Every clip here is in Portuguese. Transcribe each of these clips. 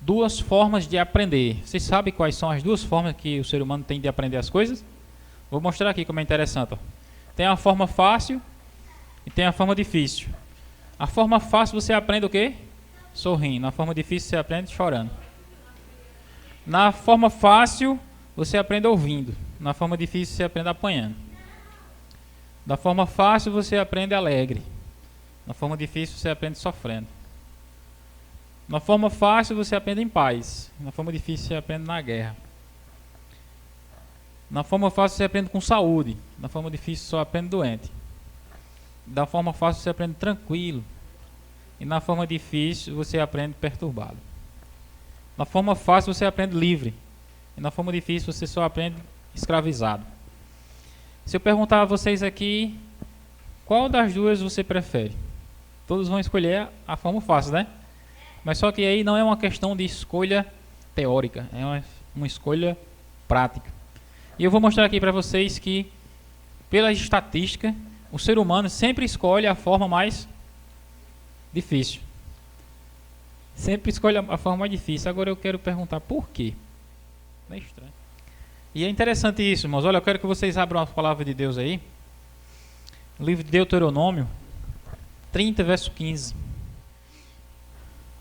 duas formas de aprender. Vocês sabem quais são as duas formas que o ser humano tem de aprender as coisas? Vou mostrar aqui como é interessante. Ó. Tem a forma fácil e tem a forma difícil. A forma fácil você aprende o quê? Sorrindo. Na forma difícil você aprende chorando. Na forma fácil você aprende ouvindo. Na forma difícil você aprende apanhando. Da forma fácil você aprende alegre. Na forma difícil você aprende sofrendo. Na forma fácil você aprende em paz. Na forma difícil você aprende na guerra. Na forma fácil você aprende com saúde. Na forma difícil só aprende doente. Da forma fácil você aprende tranquilo. E na forma difícil você aprende perturbado. Na forma fácil você aprende livre. E na forma difícil você só aprende escravizado. Se eu perguntar a vocês aqui, qual das duas você prefere? Todos vão escolher a forma fácil, né? Mas só que aí não é uma questão de escolha teórica, é uma escolha prática. E eu vou mostrar aqui para vocês que, pela estatística, o ser humano sempre escolhe a forma mais difícil. Sempre escolhe a forma mais difícil. Agora eu quero perguntar por quê? Não é estranho. E é interessante isso, irmãos. Olha, eu quero que vocês abram a palavra de Deus aí. O livro de Deuteronômio 30, verso 15.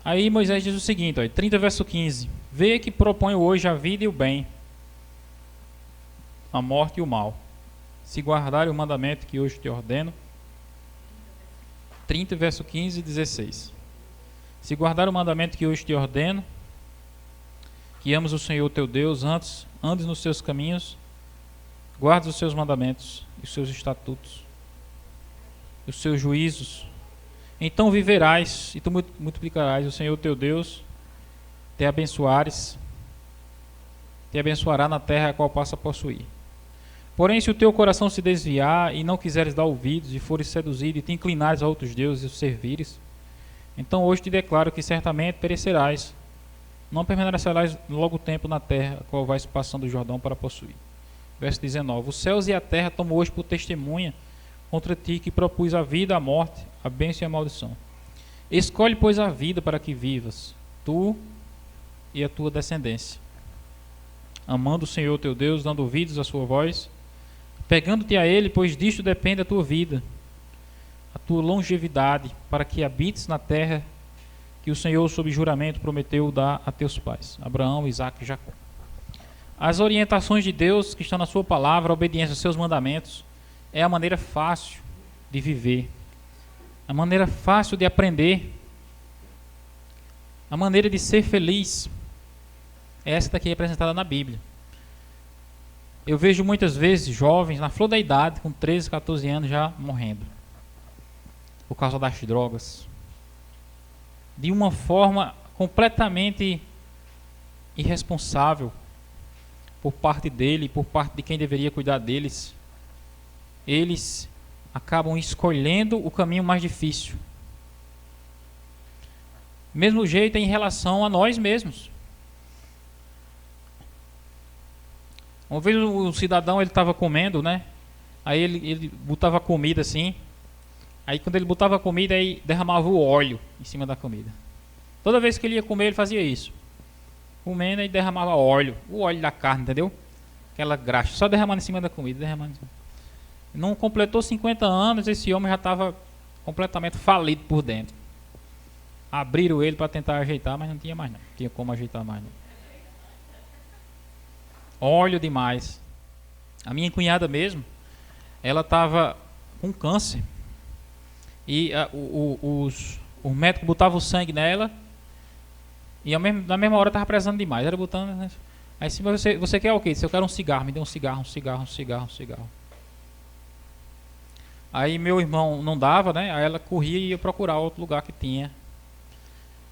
Aí Moisés diz o seguinte, ó, 30, verso 15. Vê que proponho hoje a vida e o bem, a morte e o mal. Se guardar o mandamento que hoje te ordeno. 30, verso 15 e 16. Se guardar o mandamento que hoje te ordeno, que ames o Senhor teu Deus, andes nos seus caminhos, guardes os seus mandamentos, os seus estatutos, os seus juízos, então viverás e tu multiplicarás. O Senhor teu Deus te abençoará na terra a qual passa a possuir. Porém, se o teu coração se desviar e não quiseres dar ouvidos e fores seduzido e te inclinares a outros deuses e os servires, então hoje te declaro que certamente perecerás, não permanecerás logo tempo na terra a qual vais passando o Jordão para possuir. Verso 19. Os céus e a terra tomam hoje por testemunha contra ti que propus a vida, a morte, a bênção e a maldição. Escolhe, pois, a vida para que vivas, tu e a tua descendência, amando o Senhor teu Deus, dando ouvidos à sua voz, pegando-te a Ele, pois disto depende a tua vida, a tua longevidade, para que habites na terra que o Senhor, sob juramento, prometeu dar a teus pais, Abraão, Isaque e Jacó. As orientações de Deus que estão na sua palavra, a obediência aos seus mandamentos, é a maneira fácil de viver, a maneira fácil de aprender, a maneira de ser feliz. Essa daqui é apresentada na Bíblia. Eu vejo muitas vezes jovens na flor da idade, com 13, 14 anos, já morrendo por causa das drogas, de uma forma completamente irresponsável por parte dele, por parte de quem deveria cuidar deles. Eles acabam escolhendo o caminho mais difícil. Mesmo jeito em relação a nós mesmos. Uma vez o cidadão, ele estava comendo, né? Aí ele botava comida assim. Aí quando ele botava a comida, aí derramava o óleo em cima da comida. Toda vez que ele ia comer, ele fazia isso. Comendo e derramava óleo. O óleo da carne, entendeu? Aquela graxa. Só derramando em cima da comida, derramando em cima. Não completou 50 anos, esse homem já estava completamente falido por dentro. Abriram ele para tentar ajeitar, mas não tinha mais não. Não tinha como ajeitar mais não. Óleo demais. A minha cunhada mesmo, ela estava com câncer. E o médico botava o sangue nela. E na mesma hora estava precisando demais. Era botando. Né? Aí se você quer o quê? Se eu quero um cigarro, me dê um cigarro. Aí meu irmão não dava, né? Aí ela corria e ia procurar outro lugar que tinha.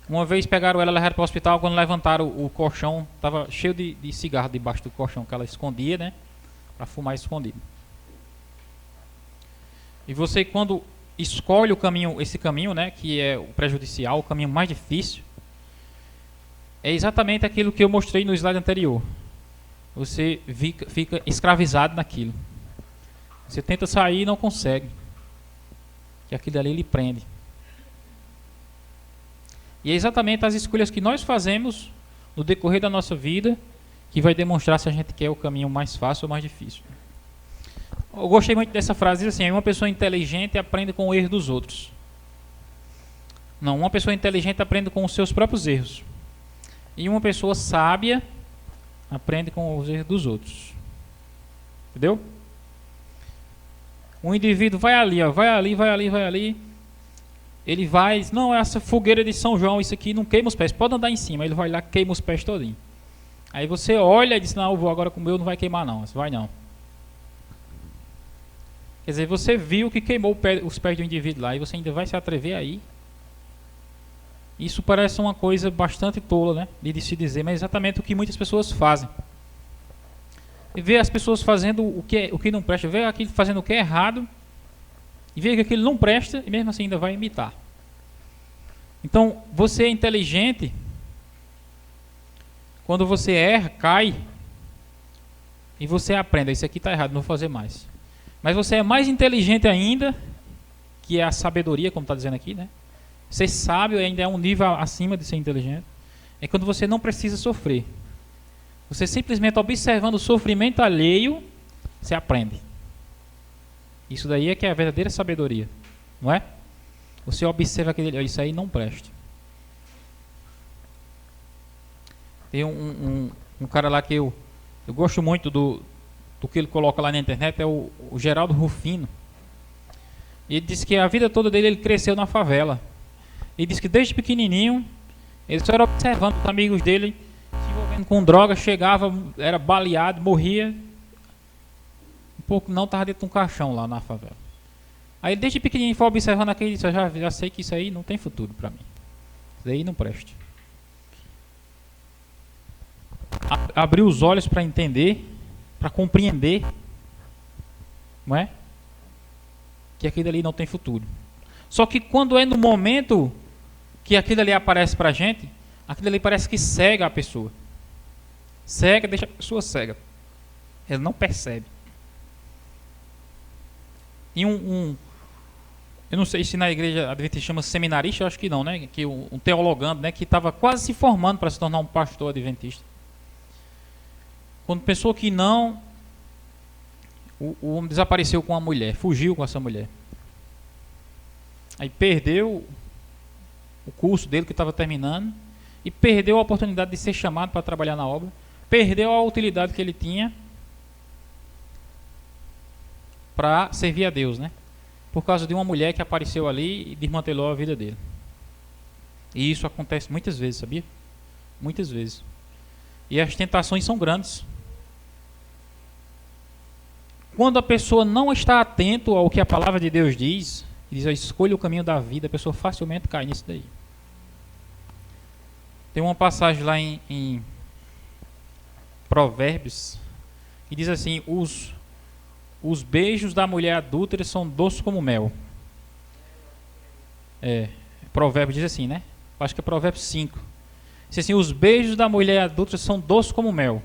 Uma vez pegaram ela, levaram para o hospital. Quando levantaram o colchão, estava cheio de cigarro debaixo do colchão que ela escondia, né? Para fumar escondido. E você, quando escolhe o caminho, esse caminho, né? Que é o prejudicial, o caminho mais difícil, é exatamente aquilo que eu mostrei no slide anterior. Você fica escravizado naquilo. Você tenta sair e não consegue. Que aquilo ali lhe prende. E é exatamente as escolhas que nós fazemos no decorrer da nossa vida que vai demonstrar se a gente quer o caminho mais fácil ou mais difícil. Eu gostei muito dessa frase, diz assim: uma pessoa inteligente aprende com o erro dos outros. Não, uma pessoa inteligente aprende com os seus próprios erros. E uma pessoa sábia aprende com os erros dos outros. Entendeu? Um indivíduo vai ali, ó, vai ali. Ele vai, não, essa fogueira de São João, isso aqui não queima os pés, pode andar em cima. Ele vai lá, queima os pés todinho. Aí você olha e diz: não, eu vou agora com o meu, não vai queimar não, vai não. Quer dizer, você viu que queimou os pés do indivíduo lá e você ainda vai se atrever aí? Isso parece uma coisa bastante tola, né, de se dizer, mas é exatamente o que muitas pessoas fazem. E vê as pessoas fazendo o que não presta, vê aquilo fazendo o que é errado, e vê que aquilo não presta, e mesmo assim ainda vai imitar. Então, você é inteligente, quando você erra, cai, e você aprende: isso aqui está errado, não vou fazer mais. Mas você é mais inteligente ainda, que é a sabedoria, como está dizendo aqui, né? Ser sábio ainda é um nível acima de ser inteligente. É quando você não precisa sofrer. Você simplesmente observando o sofrimento alheio, você aprende. Isso daí é que é a verdadeira sabedoria, não é? Você observa aquele, isso aí não presta. Tem um cara lá que eu gosto muito do que ele coloca lá na internet, é o Geraldo Rufino. Ele disse que a vida toda dele ele cresceu na favela. Ele disse que desde pequenininho ele só era observando os amigos dele se envolvendo com droga, chegava, era baleado, morria. Um pouco não, estava dentro de um caixão lá na favela. Aí desde pequenininho foi observando aquele e disse: eu já sei que isso aí não tem futuro para mim. Isso aí não presta. Abriu os olhos para entender, para compreender, não é? Que aquilo ali não tem futuro. Só que quando é no momento que aquilo ali aparece para a gente, aquilo ali parece que cega a pessoa. Cega, deixa a pessoa cega. Ela não percebe. E eu não sei se na igreja adventista chama seminarista, eu acho que não, né? Que um teologando, né? Que estava quase se formando para se tornar um pastor adventista. Quando pensou que não, o homem desapareceu com a mulher, fugiu com essa mulher. Aí perdeu o curso dele que estava terminando e perdeu a oportunidade de ser chamado para trabalhar na obra, perdeu a utilidade que ele tinha para servir a Deus, né? Por causa de uma mulher que apareceu ali e desmantelou a vida dele. E isso acontece muitas vezes, sabia? Muitas vezes. E as tentações são grandes. Quando a pessoa não está atento ao que a palavra de Deus diz, diz: escolha o caminho da vida, a pessoa facilmente cai nisso daí. Tem uma passagem lá em Provérbios que diz assim: os beijos da mulher adúltera são doces como mel. Provérbios diz assim, né? Acho que é Provérbios 5. Diz assim: os beijos da mulher adúltera são doces como mel.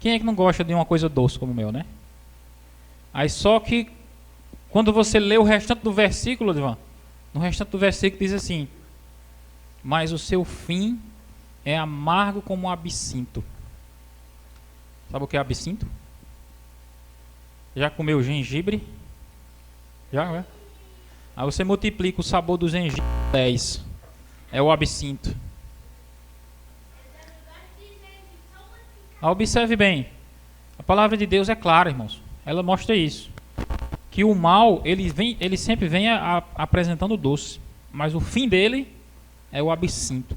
Quem é que não gosta de uma coisa doce como mel, né? Aí só que quando você lê o restante do versículo, Ivan, no restante do versículo diz assim: mas o seu fim é amargo como um absinto. Sabe o que é absinto? Já comeu gengibre? Já, é? Aí você multiplica o sabor do gengibre por 10. É o absinto. Observe bem. A palavra de Deus é clara, irmãos. Ela mostra isso. Que o mal, ele sempre vem apresentando doce. Mas o fim dele é o absinto.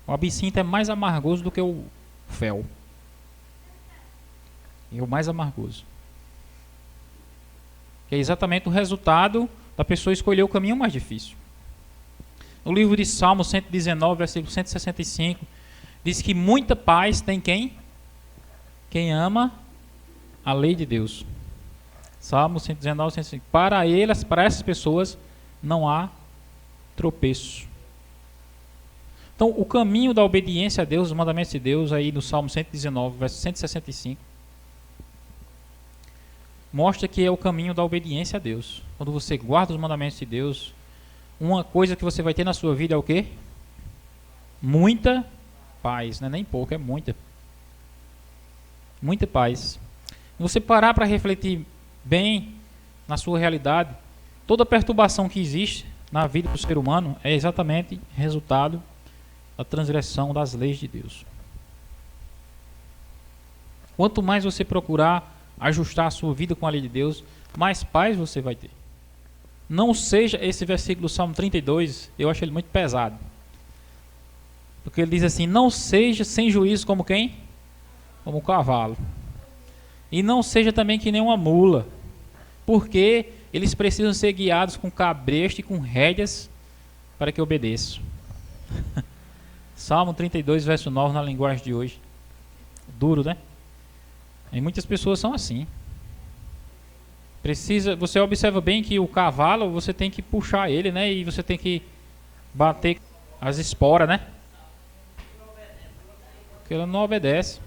O absinto é mais amargoso do que o fel. É o mais amargoso. Que é exatamente o resultado da pessoa escolher o caminho mais difícil. No livro de Salmo 119, versículo 165, diz que muita paz tem quem? Quem ama a lei de Deus. Salmo 119, 165. Para essas pessoas não há tropeço. Então, o caminho da obediência a Deus, os mandamentos de Deus, aí no Salmo 119, verso 165, mostra que é o caminho da obediência a Deus. Quando você guarda os mandamentos de Deus, uma coisa que você vai ter na sua vida é o quê? Muita paz, não é nem pouco, é muita. Muita paz. Se você parar para refletir bem na sua realidade, toda perturbação que existe na vida do ser humano é exatamente resultado da transgressão das leis de Deus. Quanto mais você procurar ajustar a sua vida com a lei de Deus, mais paz você vai ter. Não seja esse versículo do Salmo 32, eu acho ele muito pesado. Porque ele diz assim: não seja sem juízo como quem? Como um cavalo. E não seja também que nem uma mula. Porque eles precisam ser guiados com cabresto e com rédeas para que obedeçam. Salmo 32, verso 9, na linguagem de hoje. Duro, né? E muitas pessoas são assim. Você observa bem que o cavalo, você tem que puxar ele, né? E você tem que bater as esporas, né? Porque ele não obedece.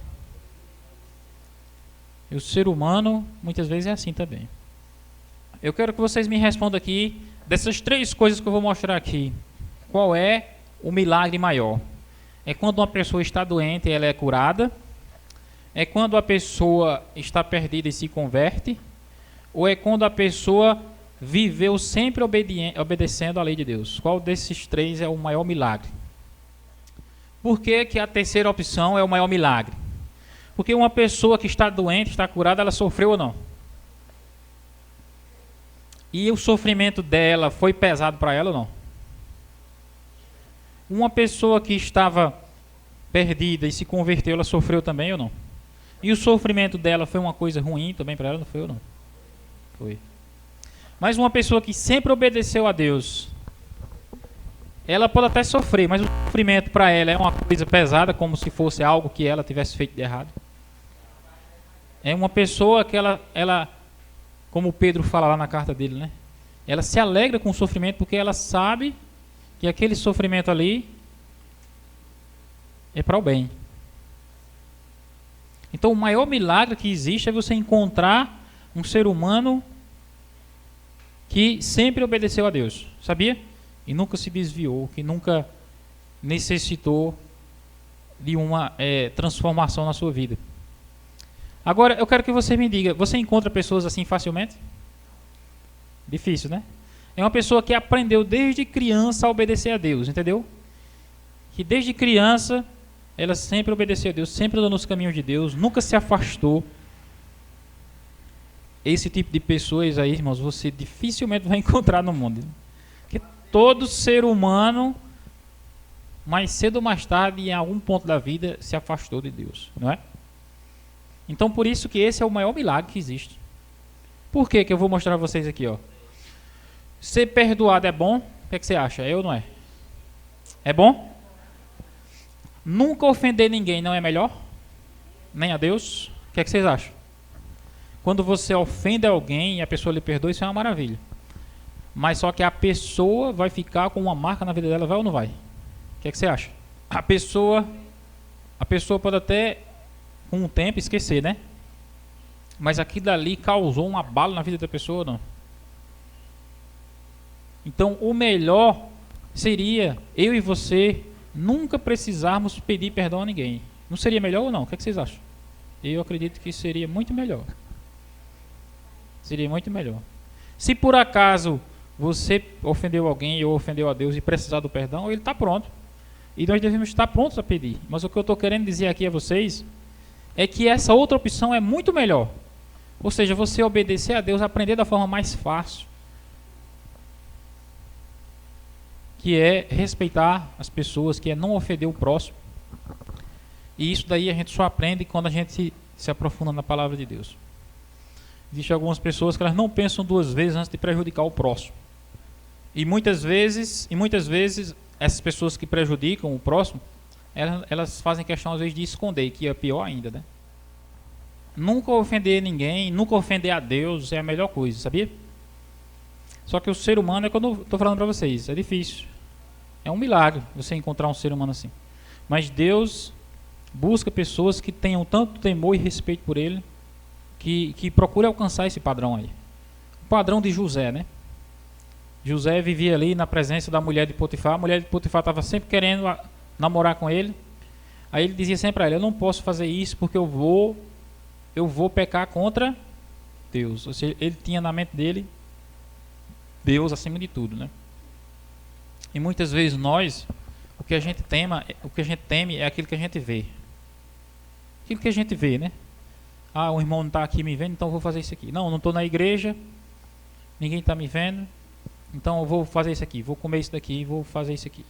E o ser humano, muitas vezes, é assim também. Eu quero que vocês me respondam aqui, dessas 3 coisas que eu vou mostrar aqui, qual é o milagre maior? É quando uma pessoa está doente e ela é curada? É quando a pessoa está perdida e se converte? Ou é quando a pessoa viveu sempre obedecendo à lei de Deus? Qual desses 3 é o maior milagre? Por que a terceira opção é o maior milagre? Porque uma pessoa que está doente, está curada, ela sofreu ou não? E o sofrimento dela foi pesado para ela ou não? Uma pessoa que estava perdida e se converteu, ela sofreu também ou não? E o sofrimento dela foi uma coisa ruim também para ela, não foi ou não? Foi. Mas uma pessoa que sempre obedeceu a Deus, ela pode até sofrer, mas o sofrimento para ela é uma coisa pesada, como se fosse algo que ela tivesse feito de errado. É uma pessoa que ela, como Pedro fala lá na carta dele, né? Ela se alegra com o sofrimento porque ela sabe que aquele sofrimento ali é para o bem. Então o maior milagre que existe é você encontrar um ser humano que sempre obedeceu a Deus, sabia? E nunca se desviou, que nunca necessitou de uma transformação na sua vida. Agora, eu quero que você me diga, você encontra pessoas assim facilmente? Difícil, né? É uma pessoa que aprendeu desde criança a obedecer a Deus, entendeu? Que desde criança ela sempre obedeceu a Deus, sempre andou nos caminhos de Deus, nunca se afastou. Esse tipo de pessoas aí, irmãos, você dificilmente vai encontrar no mundo. Porque todo ser humano, mais cedo ou mais tarde, em algum ponto da vida, se afastou de Deus, não é? Então, por isso que esse é o maior milagre que existe. Por que eu vou mostrar a vocês aqui, ó? Ser perdoado é bom? O que você acha? É ou não é? É bom? Nunca ofender ninguém não é melhor? Nem a Deus? O que vocês acham? Quando você ofende alguém e a pessoa lhe perdoa, isso é uma maravilha. Mas só que a pessoa vai ficar com uma marca na vida dela, vai ou não vai? O que você acha? A pessoa pode até, com o tempo, esquecer, né? Mas aquilo ali causou um abalo na vida da pessoa ou não? Então, o melhor seria eu e você nunca precisarmos pedir perdão a ninguém. Não seria melhor ou não? O que vocês acham? Eu acredito que seria muito melhor. Seria muito melhor. Se por acaso você ofendeu alguém ou ofendeu a Deus e precisar do perdão, ele está pronto. E nós devemos estar prontos a pedir. Mas o que eu estou querendo dizer aqui a vocês é que essa outra opção é muito melhor. Ou seja, você obedecer a Deus, aprender da forma mais fácil, que é respeitar as pessoas, que é não ofender o próximo. E isso daí a gente só aprende quando a gente se aprofunda na palavra de Deus. Existem algumas pessoas que elas não pensam 2 vezes antes de prejudicar o próximo. E muitas vezes essas pessoas que prejudicam o próximo, elas fazem questão às vezes de esconder, que é pior ainda, né? Nunca ofender ninguém, nunca ofender a Deus é a melhor coisa, sabia? Só que o ser humano, é quando eu estou falando para vocês, é difícil. É um milagre você encontrar um ser humano assim. Mas Deus busca pessoas que tenham tanto temor e respeito por Ele, que procure alcançar esse padrão aí. O padrão de José, né? José vivia ali na presença da mulher de Potifar. A mulher de Potifar estava sempre querendo namorar com ele. Aí ele dizia sempre a ela: eu não posso fazer isso porque eu vou pecar contra Deus. Ou seja, ele tinha na mente dele Deus acima de tudo, né? E muitas vezes nós, o que a gente teme é aquilo que a gente vê. Aquilo que a gente vê, né? Ah, o irmão não está aqui me vendo, então eu vou fazer isso aqui. Não, não estou na igreja, ninguém está me vendo, então eu vou fazer isso aqui, vou comer isso daqui, vou fazer isso aqui.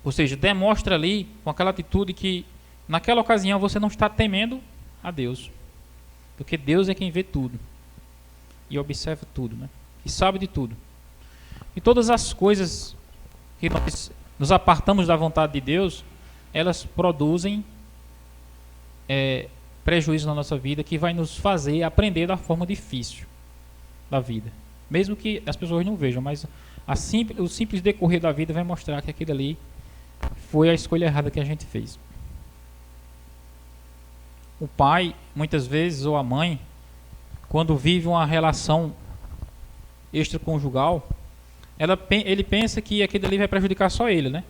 Ou seja, demonstra ali, com aquela atitude, que naquela ocasião você não está temendo a Deus. Porque Deus é quem vê tudo. E observa tudo, né? E sabe de tudo. E todas as coisas que nós nos apartamos da vontade de Deus, elas produzem prejuízo na nossa vida, que vai nos fazer aprender da forma difícil da vida. Mesmo que as pessoas não vejam, mas o simples decorrer da vida vai mostrar que aquilo ali foi a escolha errada que a gente fez. O pai, muitas vezes, ou a mãe, quando vive uma relação extraconjugal, ele pensa que aquilo ali vai prejudicar só ele, né?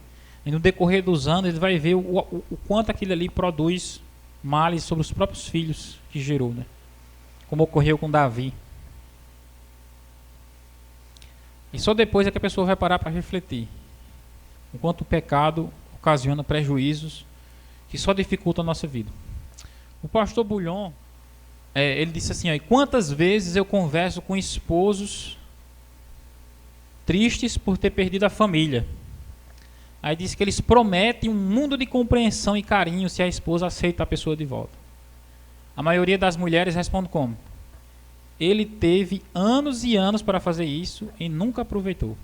E no decorrer dos anos ele vai ver o quanto aquilo ali produz males sobre os próprios filhos que gerou, né? Como ocorreu com Davi. E só depois é que a pessoa vai parar para refletir o quanto o pecado ocasiona prejuízos que só dificultam a nossa vida. O pastor Bullion, ele disse assim: ó, quantas vezes eu converso com esposos tristes por ter perdido a família. Aí diz que eles prometem um mundo de compreensão e carinho se a esposa aceita a pessoa de volta. A maioria das mulheres responde como? Ele teve anos e anos para fazer isso e nunca aproveitou.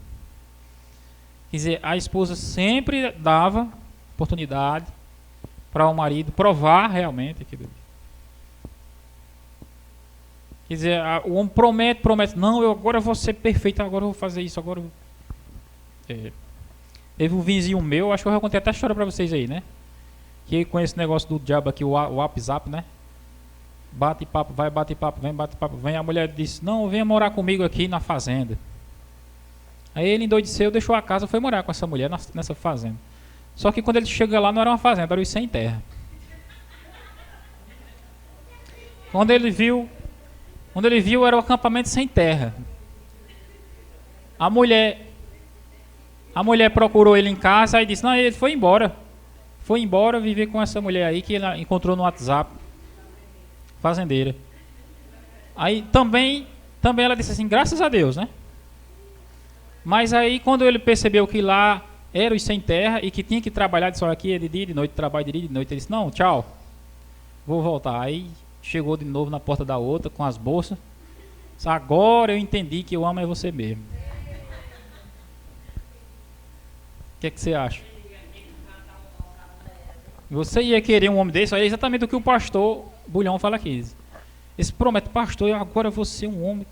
Quer dizer, a esposa sempre dava oportunidade para o marido provar realmente aquilo. Quer dizer, o homem promete, não, agora eu vou ser perfeito, agora eu vou fazer isso, agora teve um vizinho meu, acho que eu já contei até a história para vocês aí, né? Que com esse negócio do diabo aqui, o WhatsApp, né? Bate papo, vai, bate papo, vem, bate papo, vem. A mulher disse: não, venha morar comigo aqui na fazenda. Aí ele endoideceu, deixou a casa, foi morar com essa mulher nessa fazenda. Só que quando ele chega lá, não era uma fazenda, era os sem terra. Quando ele viu, era um acampamento sem terra. A mulher procurou ele em casa e disse: não, ele foi embora. Foi embora viver com essa mulher aí que ele encontrou no WhatsApp. Fazendeira. Aí também ela disse assim: graças a Deus, né? Mas aí quando ele percebeu que lá era os sem terra e que tinha que trabalhar, disse: olha, aqui é de dia e de noite, trabalho de dia e de noite. Ele disse: não, tchau, vou voltar. Aí chegou de novo na porta da outra com as bolsas. Disse: agora eu entendi que eu amo é você mesmo. O que é que você acha? Você ia querer um homem desse? É exatamente o que o pastor Bullion fala aqui. Esse promete: pastor, eu agora vou ser um homem,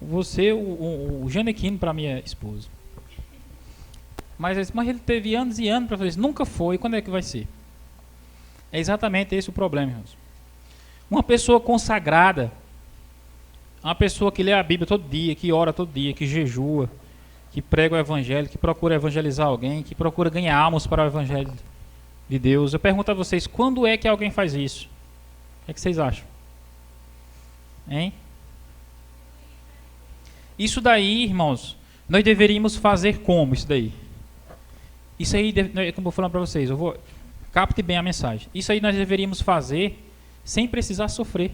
vou ser o Janequino para minha esposa. Mas ele teve anos e anos para fazer isso, nunca foi. Quando é que vai ser? É exatamente esse o problema, irmãos. Uma pessoa consagrada, uma pessoa que lê a Bíblia todo dia, que ora todo dia, que jejua, que prega o evangelho, que procura evangelizar alguém, que procura ganhar almas para o evangelho de Deus. Eu pergunto a vocês: quando é que alguém faz isso? O que vocês acham? Hein? Isso daí, irmãos, nós deveríamos fazer como isso daí? Isso aí, como eu vou falar para vocês, capte bem a mensagem. Isso aí nós deveríamos fazer sem precisar sofrer.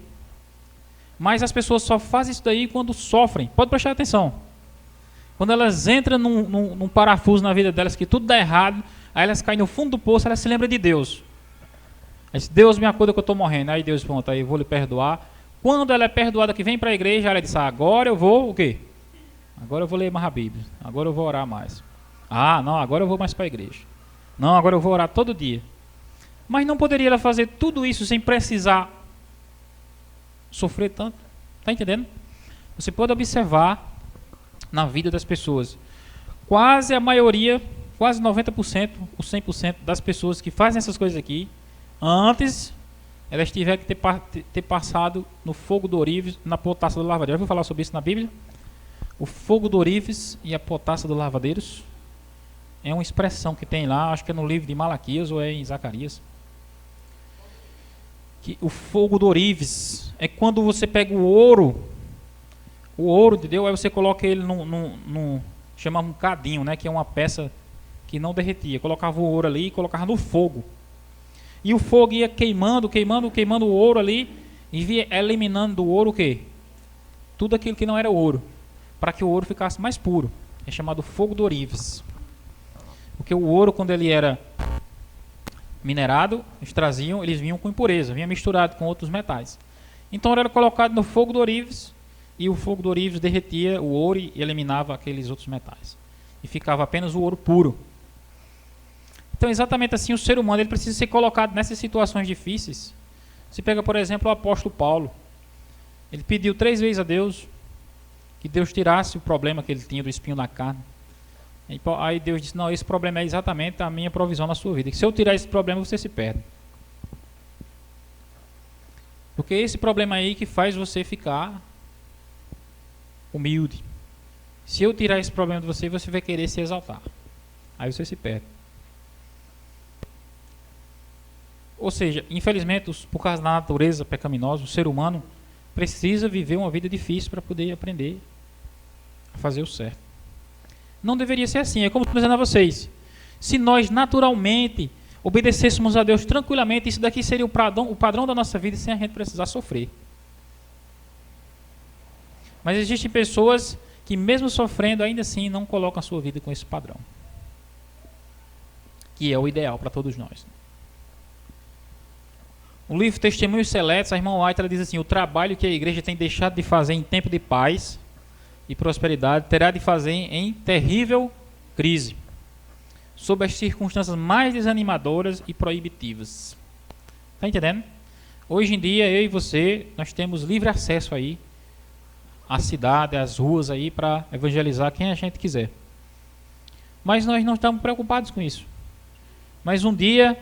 Mas as pessoas só fazem isso daí quando sofrem. Pode prestar atenção. Quando elas entram num parafuso na vida delas que tudo dá errado, aí elas caem no fundo do poço, elas se lembram de Deus. Aí diz: Deus, me acuda que eu estou morrendo. Aí Deus, pronto, aí eu vou lhe perdoar. Quando ela é perdoada, que vem para a igreja, ela diz: agora eu vou o quê? Agora eu vou ler mais a Bíblia. Agora eu vou orar mais. Ah, não, agora eu vou mais para a igreja. Não, agora eu vou orar todo dia. Mas não poderia ela fazer tudo isso sem precisar sofrer tanto? Está entendendo? Você pode observar na vida das pessoas. Quase a maioria, quase 90%, ou 100% das pessoas que fazem essas coisas aqui, antes elas tiveram que ter passado no fogo do ourives, na potassa do lavadeiro. Já ouviu falar sobre isso na Bíblia? O fogo do ourives e a potassa do lavadeiros. é uma expressão que tem lá, acho que é no livro de Malaquias ou é em Zacarias. Que o fogo do ourives é quando você pega o ouro, entendeu? Aí você coloca ele num chamava um cadinho, né? Que é uma peça que não derretia. Colocava o ouro ali e colocava no fogo. E o fogo ia queimando o ouro ali e ia eliminando do ouro o quê? Tudo aquilo que não era ouro, para que o ouro ficasse mais puro. É chamado fogo do ourives. Porque o ouro, quando ele era minerado, eles vinham com impureza, vinha misturado com outros metais. Então ele era colocado no fogo do ourives e o fogo do ourives derretia o ouro e eliminava aqueles outros metais. E ficava apenas o ouro puro. Então exatamente assim o ser humano ele precisa ser colocado nessas situações difíceis. Se pega, por exemplo, o apóstolo Paulo. Ele pediu 3 vezes a Deus que Deus tirasse o problema que ele tinha do espinho na carne. Aí Deus disse, não, esse problema é exatamente a minha provisão na sua vida. Que se eu tirar esse problema, você se perde. Porque é esse problema aí que faz você ficar humilde. Se eu tirar esse problema de você, você vai querer se exaltar. Aí você se perde. Ou seja, infelizmente, por causa da natureza pecaminosa, o ser humano precisa viver uma vida difícil para poder aprender a fazer o certo. Não deveria ser assim. É como estou dizendo a vocês. Se nós naturalmente obedecêssemos a Deus tranquilamente, isso daqui seria o padrão da nossa vida sem a gente precisar sofrer. Mas existem pessoas que mesmo sofrendo, ainda assim não colocam a sua vida com esse padrão. Que é o ideal para todos nós. O livro Testemunhos Seletos, a irmã White ela diz assim, o trabalho que a igreja tem deixado de fazer em tempo de paz e prosperidade, terá de fazer em terrível crise, sob as circunstâncias mais desanimadoras e proibitivas. Está entendendo? Hoje em dia, eu e você, nós temos livre acesso aí à cidade, às ruas aí, para evangelizar quem a gente quiser. Mas nós não estamos preocupados com isso. Mas um dia,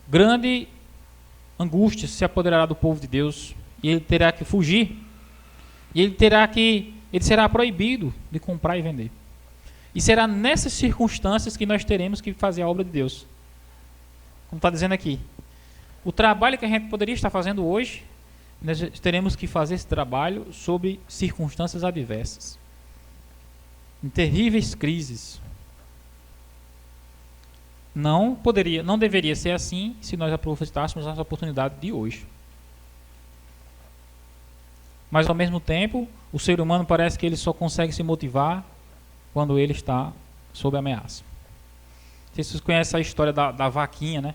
grande angústia se apoderará do povo de Deus, e ele terá que fugir. E ele será proibido de comprar e vender. E será nessas circunstâncias que nós teremos que fazer a obra de Deus. Como está dizendo aqui. O trabalho que a gente poderia estar fazendo hoje, nós teremos que fazer esse trabalho sob circunstâncias adversas. Em terríveis crises. Não deveria ser assim se nós aproveitássemos as oportunidades de hoje. Mas ao mesmo tempo, o ser humano parece que ele só consegue se motivar quando ele está sob ameaça. Não sei se vocês conhecem a história da vaquinha, né?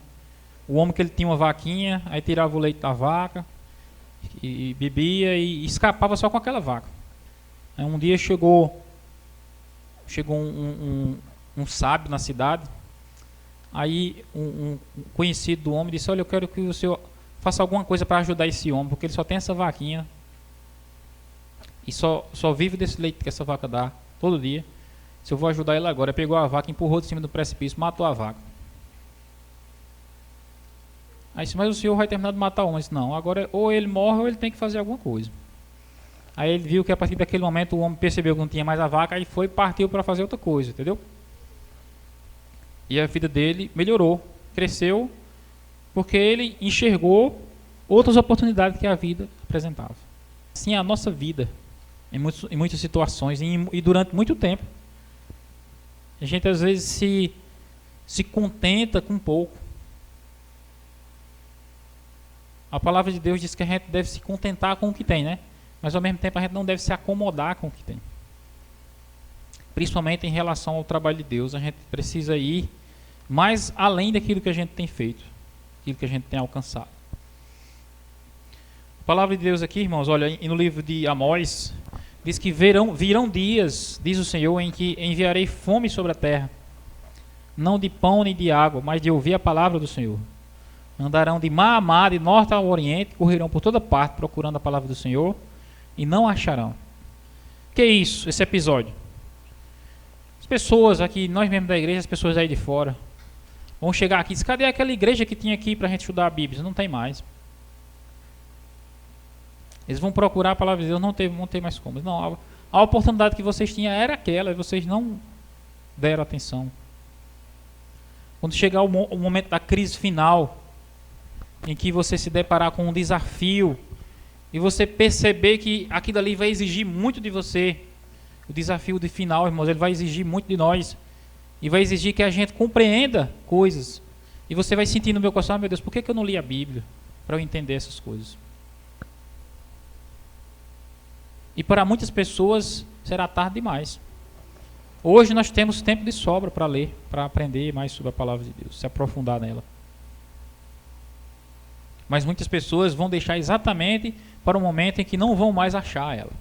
O homem que ele tinha uma vaquinha, aí tirava o leite da vaca, e bebia e escapava só com aquela vaca. Aí um dia chegou um sábio na cidade, aí um conhecido do homem disse, olha, eu quero que o senhor faça alguma coisa para ajudar esse homem, porque ele só tem essa vaquinha, e só vive desse leite que essa vaca dá todo dia. Se eu vou ajudar ele agora, pegou a vaca, empurrou de cima do precipício, matou a vaca. Aí disse, mas o senhor vai terminar de matar o homem. Disse, não, agora ou ele morre ou ele tem que fazer alguma coisa. Aí ele viu que a partir daquele momento o homem percebeu que não tinha mais a vaca e partiu para fazer outra coisa, entendeu? E a vida dele melhorou, cresceu, porque ele enxergou outras oportunidades que a vida apresentava. Assim é a nossa vida, em muitas situações e durante muito tempo. A gente às vezes se contenta com pouco. A palavra de Deus diz que a gente deve se contentar com o que tem, né? Mas ao mesmo tempo a gente não deve se acomodar com o que tem. Principalmente em relação ao trabalho de Deus, a gente precisa ir mais além daquilo que a gente tem feito, aquilo que a gente tem alcançado. A palavra de Deus aqui, irmãos, olha, no livro de Amós, diz que virão dias, diz o Senhor, em que enviarei fome sobre a terra, não de pão nem de água, mas de ouvir a palavra do Senhor. Andarão de mar a mar, de norte ao oriente, correrão por toda parte procurando a palavra do Senhor e não acharão. Que é isso, esse episódio? As pessoas aqui, nós mesmos da igreja, as pessoas aí de fora, vão chegar aqui e dizer, cadê aquela igreja que tinha aqui para a gente estudar a Bíblia? Não tem mais. Eles vão procurar a palavra de Deus, não tem mais como. Não, a oportunidade que vocês tinham era aquela, e vocês não deram atenção. Quando chegar o momento da crise final, em que você se deparar com um desafio e você perceber que aquilo ali vai exigir muito de você, o desafio de final, irmãos, ele vai exigir muito de nós e vai exigir que a gente compreenda coisas. E você vai sentir no meu coração: meu Deus, por que eu não li a Bíblia para eu entender essas coisas? E para muitas pessoas será tarde demais. Hoje nós temos tempo de sobra para ler, para aprender mais sobre a palavra de Deus, se aprofundar nela. Mas muitas pessoas vão deixar exatamente para o momento em que não vão mais achar ela.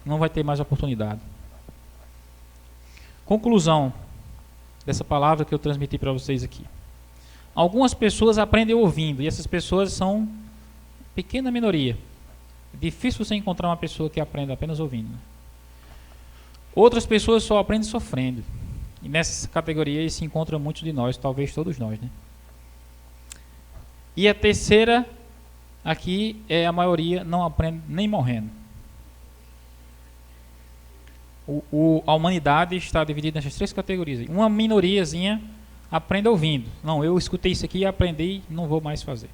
Não vai ter mais oportunidade. Conclusão dessa palavra que eu transmiti para vocês aqui. Algumas pessoas aprendem ouvindo, e essas pessoas são pequena minoria. É difícil você encontrar uma pessoa que aprenda apenas ouvindo. Outras pessoas só aprendem sofrendo. E nessa categoria se encontram muitos de nós, talvez todos nós, né? E a terceira aqui é a maioria não aprende nem morrendo. A humanidade está dividida nessas três categorias. Uma minoriazinha aprende ouvindo. Não, eu escutei isso aqui e aprendi, não vou mais fazer.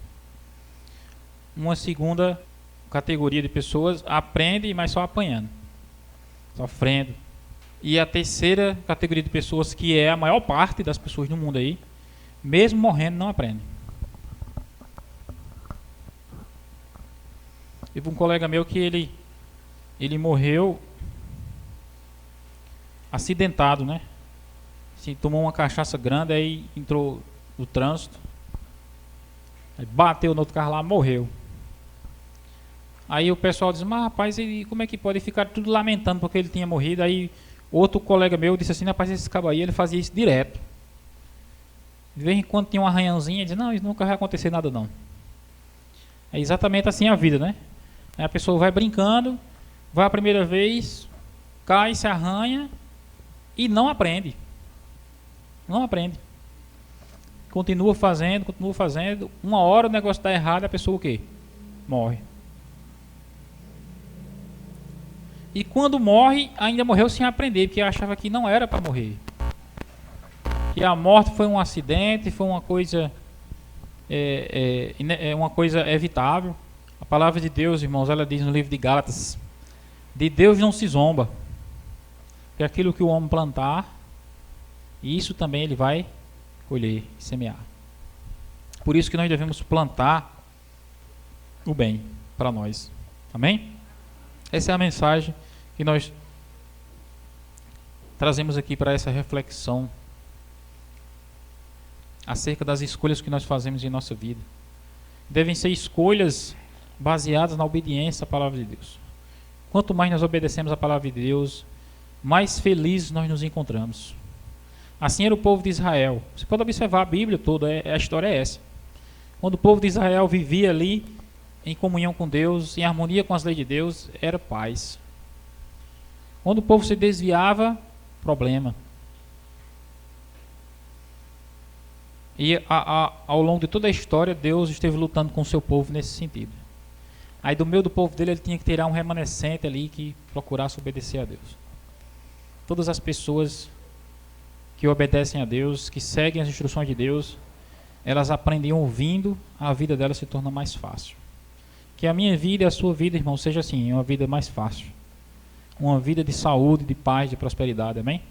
Uma segunda categoria de pessoas aprende, mas só apanhando, sofrendo. E a terceira categoria de pessoas, que é a maior parte das pessoas no mundo aí, mesmo morrendo, não aprende. Teve um colega meu que ele morreu acidentado, né? Assim, tomou uma cachaça grande, aí entrou no trânsito, aí bateu no outro carro lá, morreu. Aí o pessoal diz: mas rapaz, como é que pode? Ficar tudo lamentando porque ele tinha morrido. Aí outro colega meu disse assim: rapaz, esse cabo aí, ele fazia isso direto. De vez em quando tinha uma arranhãozinha, ele diz: não, isso nunca vai acontecer nada não. É exatamente assim a vida, né? Aí a pessoa vai brincando, vai a primeira vez, cai, se arranha e não aprende. Não aprende. Continua fazendo. Uma hora o negócio está errado, a pessoa o quê? Morre. E quando morre, ainda morreu sem aprender, porque achava que não era para morrer. Que a morte foi um acidente, foi uma coisa uma coisa evitável. A palavra de Deus, irmãos, ela diz no livro de Gálatas: de Deus não se zomba, que aquilo que o homem plantar, isso também ele vai colher, semear. Por isso que nós devemos plantar o bem para nós. Amém? Essa é a mensagem que nós trazemos aqui para essa reflexão acerca das escolhas que nós fazemos em nossa vida. Devem ser escolhas baseadas na obediência à palavra de Deus. Quanto mais nós obedecemos à palavra de Deus, mais felizes nós nos encontramos. Assim era o povo de Israel. Você pode observar a Bíblia toda, a história é essa. Quando o povo de Israel vivia ali em comunhão com Deus, em harmonia com as leis de Deus, era paz. Quando o povo se desviava, problema. E ao longo de toda a história, Deus esteve lutando com o seu povo nesse sentido. Aí do meio do povo dele, ele tinha que tirar um remanescente ali que procurasse obedecer a Deus. Todas as pessoas que obedecem a Deus, que seguem as instruções de Deus, elas aprendem ouvindo, a vida delas se torna mais fácil. Que a minha vida e a sua vida, irmão, seja assim, uma vida mais fácil. Uma vida de saúde, de paz, de prosperidade, amém?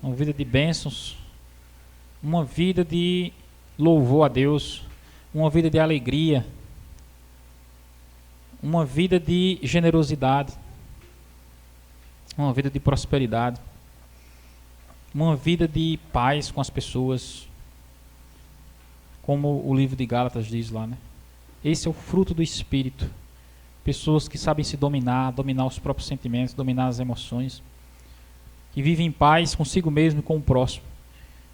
Uma vida de bênçãos, uma vida de louvor a Deus, uma vida de alegria, uma vida de generosidade, uma vida de prosperidade, uma vida de paz com as pessoas, como o livro de Gálatas diz lá, né? Esse é o fruto do Espírito. Pessoas que sabem se dominar os próprios sentimentos, dominar as emoções, que vivem em paz consigo mesmo e com o próximo.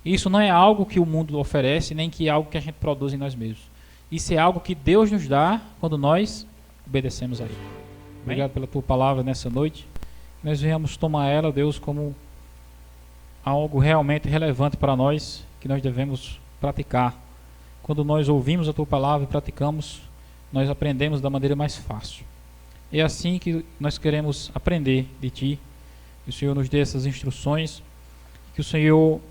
Isso não é algo que o mundo oferece, nem que é algo que a gente produz em nós mesmos. Isso é algo que Deus nos dá quando nós obedecemos a Ele. Obrigado pela tua palavra nessa noite. Nós venhamos tomar ela, Deus, como algo realmente relevante para nós, que nós devemos praticar. Quando nós ouvimos a tua palavra e praticamos, nós aprendemos da maneira mais fácil. É assim que nós queremos aprender de ti Que o Senhor nos dê essas instruções, que o Senhor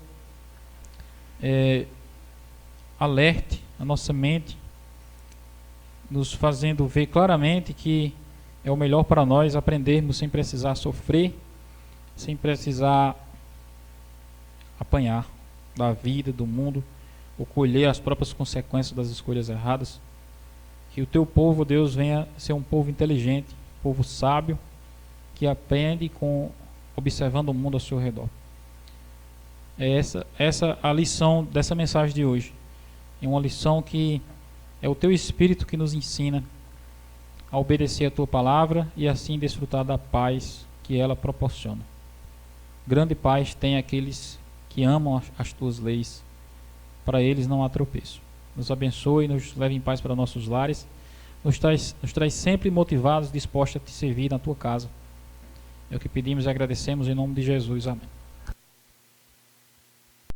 alerte a nossa mente, nos fazendo ver claramente que é o melhor para nós aprendermos sem precisar sofrer, sem precisar apanhar da vida, do mundo, ou colher as próprias consequências das escolhas erradas. Que o teu povo, Deus, venha ser um povo inteligente, um povo sábio, que aprende observando o mundo ao seu redor. É essa a lição dessa mensagem de hoje. É uma lição que é o teu Espírito que nos ensina a obedecer a tua palavra e assim desfrutar da paz que ela proporciona. Grande paz tem aqueles que amam as tuas leis, para eles não há tropeço. Nos abençoe, nos leve em paz para nossos lares, nos traz sempre motivados, dispostos a te servir na tua casa. É o que pedimos e agradecemos em nome de Jesus. Amém.